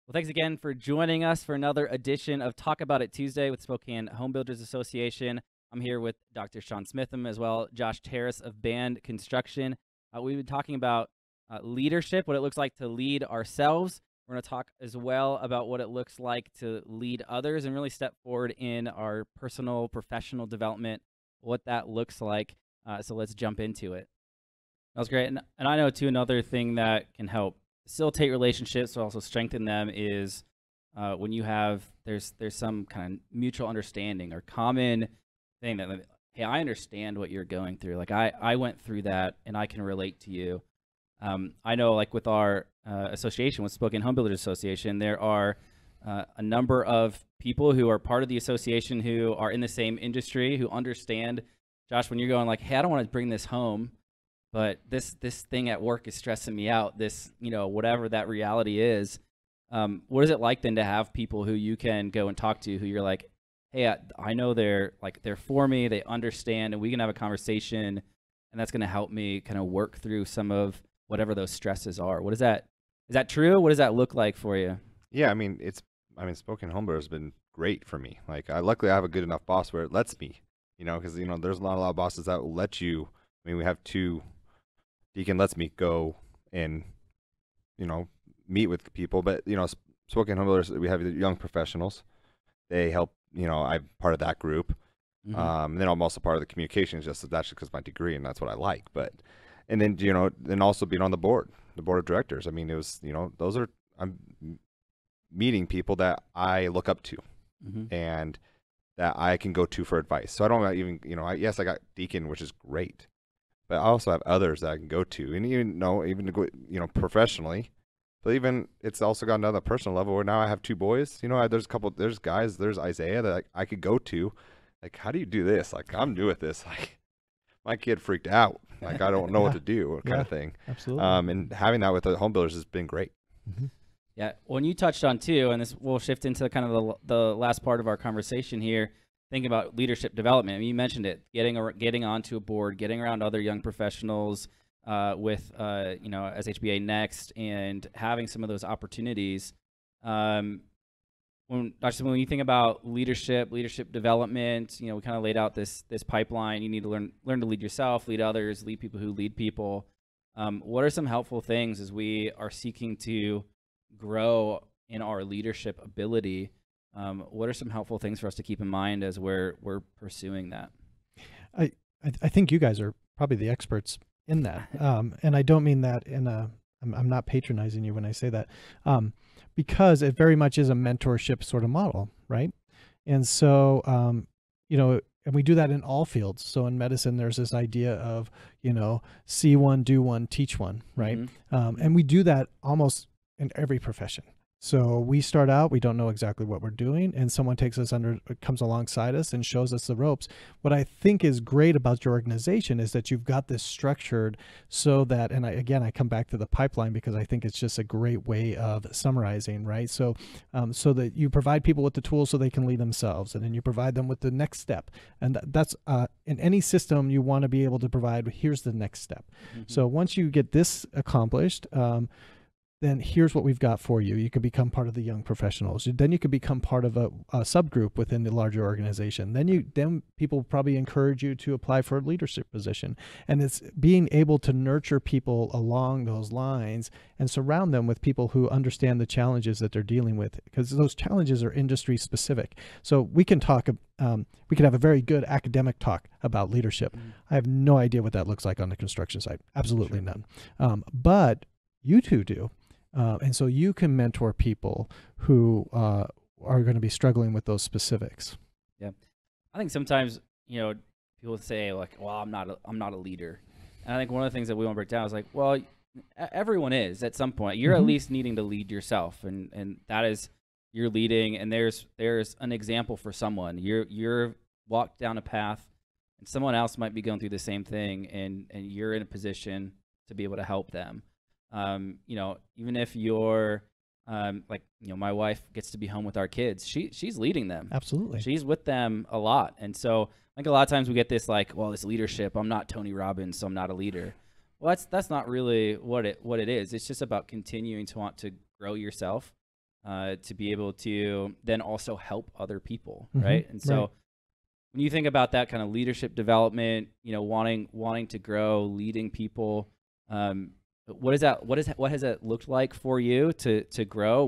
Well, thanks again for joining us for another edition of Talk About It Tuesday with Spokane Home Builders Association. I'm here with Dr. Sean Smitham as well, Josh Terris of Band Construction. We've been talking about leadership, what it looks like to lead ourselves. We're going to talk as well about what it looks like to lead others and really step forward in our personal, professional development, what that looks like. So let's jump into it. That was great. And I know, too, another thing that can help facilitate relationships, but also strengthen them is when you have, there's some kind of mutual understanding or common thing that, hey, I understand what you're going through. Like, I went through that, and I can relate to you. I know, like, with our association, with Spokane Home Builders Association, there are a number of people who are part of the association who are in the same industry, who understand, Josh, when you're going like, hey, I don't want to bring this home, but this thing at work is stressing me out, this, whatever that reality is. What is it like then to have people who you can go and talk to, who you're like, hey, I know they're for me, they understand, and we can have a conversation, and that's going to help me kind of work through some of whatever those stresses are. Is that true? What does that look like for you? Yeah, Spokane Home Builder has been great for me. Like, luckily I have a good enough boss where it lets me, because, there's a lot of bosses that will let you. We have two. Deacon lets me go and, meet with people. But, Spokane Home Builders, we have young professionals. They help, I'm part of that group. Mm-hmm. And then I'm also part of the communications, that's just because my degree and that's what I like. But, and then, then also being on the board of directors. It was, I'm meeting people that I look up to and that I can go to for advice. So I don't even, yes, I got Deacon, which is great. But I also have others that I can go to, and even to go, professionally. But even it's also gotten down to the personal level where now I have two boys. There's guys, there's Isaiah that I could go to. Like, how do you do this? Like, I'm new at this. Like, my kid freaked out. Like, I don't know what to do, kind of thing. Absolutely. And having that with the home builders has been great. Mm-hmm. Yeah. When you touched on too, and this will shift into kind of the last part of our conversation here. Thinking about leadership development. You mentioned it, getting onto a board, getting around other young professionals with, SHBA Next, and having some of those opportunities. When you think about leadership development, we kind of laid out this pipeline. You need to learn to lead yourself, lead others, lead people who lead people. What are some helpful things as we are seeking to grow in our leadership ability? What are some helpful things for us to keep in mind as we're pursuing that? I think you guys are probably the experts in that. And I don't mean that I'm not patronizing you when I say that, because it very much is a mentorship sort of model, right? And so, and we do that in all fields. So in medicine, there's this idea of, see one, do one, teach one, right? Mm-hmm. And we do that almost in every profession. So we start out, we don't know exactly what we're doing, and someone comes alongside us and shows us the ropes. What I think is great about your organization is that you've got this structured so that, and I come back to the pipeline because I think it's just a great way of summarizing, right? So, so that you provide people with the tools so they can lead themselves, and then you provide them with the next step. And that's in any system you want to be able to provide, here's the next step. Mm-hmm. So once you get this accomplished, then here's what we've got for you. You can become part of the young professionals. Then you can become part of a subgroup within the larger organization. Then people probably encourage you to apply for a leadership position. And it's being able to nurture people along those lines and surround them with people who understand the challenges that they're dealing with, because those challenges are industry specific. So we can talk, we could have a very good academic talk about leadership. Mm-hmm. I have no idea what that looks like on the construction site. Absolutely none. But you two do. And so you can mentor people who are going to be struggling with those specifics. Yeah, I think sometimes people say like, "Well, I'm not a leader," and I think one of the things that we want to break down is like, well, everyone is at some point. You're at least needing to lead yourself, and that is you're leading, and there's an example for someone. You're walked down a path, and someone else might be going through the same thing, and you're in a position to be able to help them. Even if you're my wife gets to be home with our kids, she's leading them. Absolutely. She's with them a lot. And so I think a lot of times we get this like, well, this leadership, I'm not Tony Robbins, so I'm not a leader. Well, that's not really what it is. It's just about continuing to want to grow yourself to be able to then also help other people, Mhm. right? And so Right. when you think about that kind of leadership development, wanting to grow, leading people, what has that looked like for you to grow?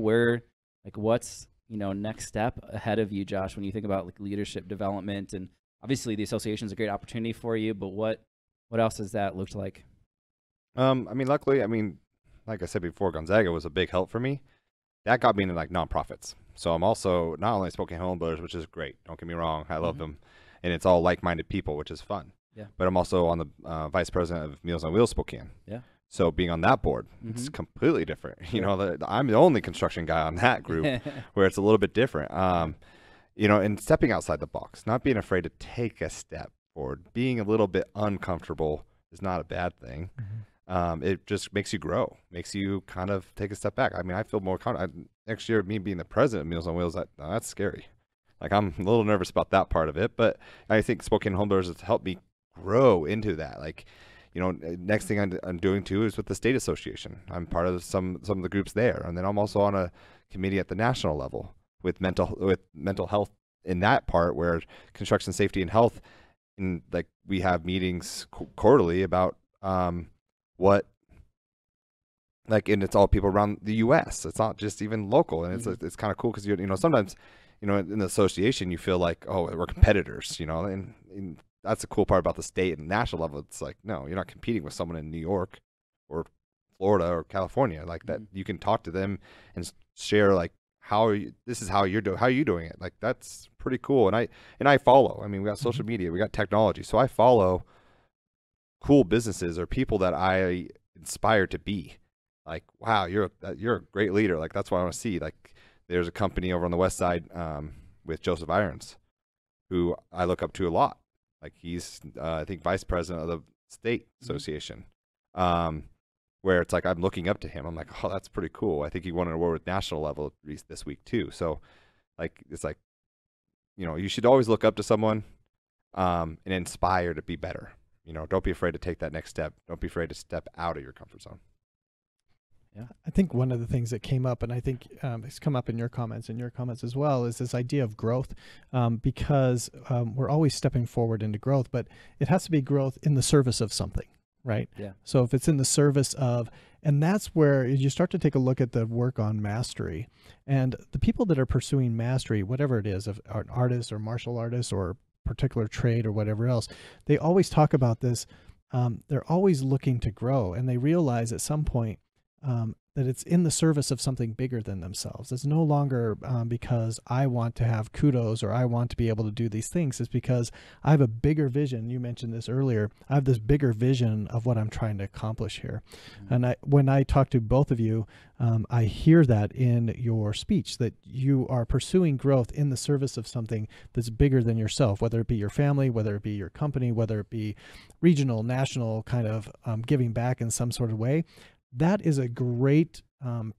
What's next step ahead of you, Josh, when you think about like leadership development? And obviously the association is a great opportunity for you, but what else has that looked like? I mean, luckily, like I said before, Gonzaga was a big help for me. That got me into like nonprofits. So I'm also not only Spokane Home Builders, which is great. Don't get me wrong, I love them, and it's all like-minded people, which is fun. Yeah. But I'm also on the vice president of Meals on Wheels Spokane. Yeah. So being on that board, it's completely different. You know, I'm the only construction guy on that group, where it's a little bit different. And stepping outside the box, not being afraid to take a step forward, being a little bit uncomfortable is not a bad thing. It just makes you grow, makes you kind of take a step back. I mean, I feel more confident. Next year, me being the president of Meals on Wheels, that's scary. Like, I'm a little nervous about that part of it, but I think Spokane Home Builders has helped me grow into that. Like, next thing I'm doing too is with the state association. I'm part of some of the groups there, and then I'm also on a committee at the national level with mental health in that part, where construction safety and health, and like we have meetings quarterly about what, like, and it's all people around the U.S. It's not just even local, and it's kind of cool because sometimes in the association you feel like, oh, we're competitors, and that's the cool part about the state and national level. It's like, no, you're not competing with someone in New York or Florida or California like that. You can talk to them and share like, this is how you're doing it. Like, that's pretty cool. And I follow. I mean, we got social media, we got technology, so I follow cool businesses or people that I inspire to be. Like, wow, you're a great leader. Like, that's what I want to see. Like, there's a company over on the west side with Joseph Irons, who I look up to a lot. Like, he's I think vice president of the state association, where it's like I'm looking up to him. I'm like, oh, that's pretty cool. I think he won an award with national level this week too. So, like, it's like, you should always look up to someone and inspire to be better. Don't be afraid to take that next step. Don't be afraid to step out of your comfort zone. Yeah. I think one of the things that came up, and I think it's come up in your comments as well, is this idea of growth, because we're always stepping forward into growth, but it has to be growth in the service of something, right? Yeah. So if it's in the service of, and that's where you start to take a look at the work on mastery, and the people that are pursuing mastery, whatever it is, of an artist or martial artist or particular trade or whatever else, they always talk about this. They're always looking to grow, and they realize at some point that it's in the service of something bigger than themselves. It's no longer because I want to have kudos or I want to be able to do these things. It's because I have a bigger vision. You mentioned this earlier. I have this bigger vision of what I'm trying to accomplish here. And when I talk to both of you, I hear that in your speech, that you are pursuing growth in the service of something that's bigger than yourself, whether it be your family, whether it be your company, whether it be regional, national, kind of giving back in some sort of way. That is a great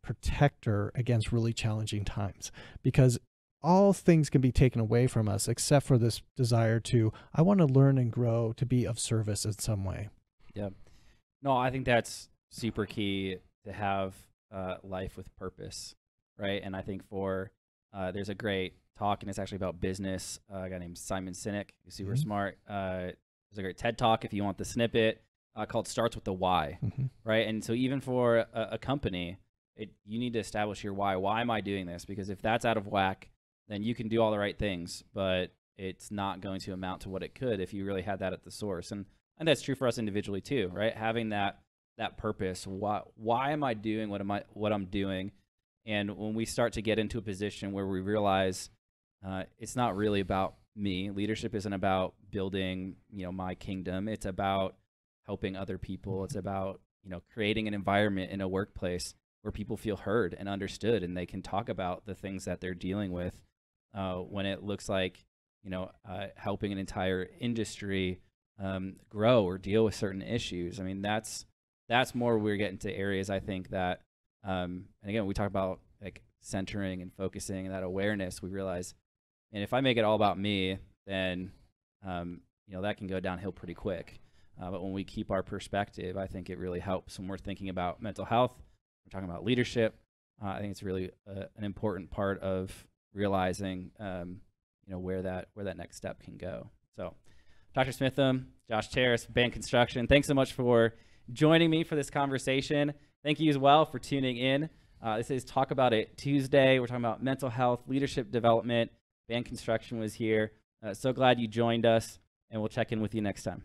protector against really challenging times, because all things can be taken away from us except for this desire to, I want to learn and grow to be of service in some way. Yeah. No, I think that's super key to have life with purpose, right? And I think there's a great talk, and it's actually about business. A guy named Simon Sinek, who's super smart. There's a great TED Talk if you want the snippet. Called Starts with the Why, right? And so even for a company, you need to establish your why. Why am I doing this? Because if that's out of whack, then you can do all the right things, but it's not going to amount to what it could if you really had that at the source. And that's true for us individually too, right? Having that purpose. Why am I doing what I'm doing? And when we start to get into a position where we realize it's not really about me, leadership isn't about building, my kingdom. It's about helping other people. It's about, creating an environment in a workplace where people feel heard and understood, and they can talk about the things that they're dealing with. When it looks like, helping an entire industry grow or deal with certain issues. I mean, that's more where we're getting to areas, I think, that, and again, we talk about like centering and focusing and that awareness. We realize, and if I make it all about me, then, that can go downhill pretty quick. But when we keep our perspective, I think it really helps when we're thinking about mental health. We're talking about leadership. I think it's really an important part of realizing, where that next step can go. So, Dr. Smitham, Josh Terris, Paine Construction, thanks so much for joining me for this conversation. Thank you as well for tuning in. This is Talk About It Tuesday. We're talking about mental health, leadership development. Paine Construction was here. So glad you joined us, and we'll check in with you next time.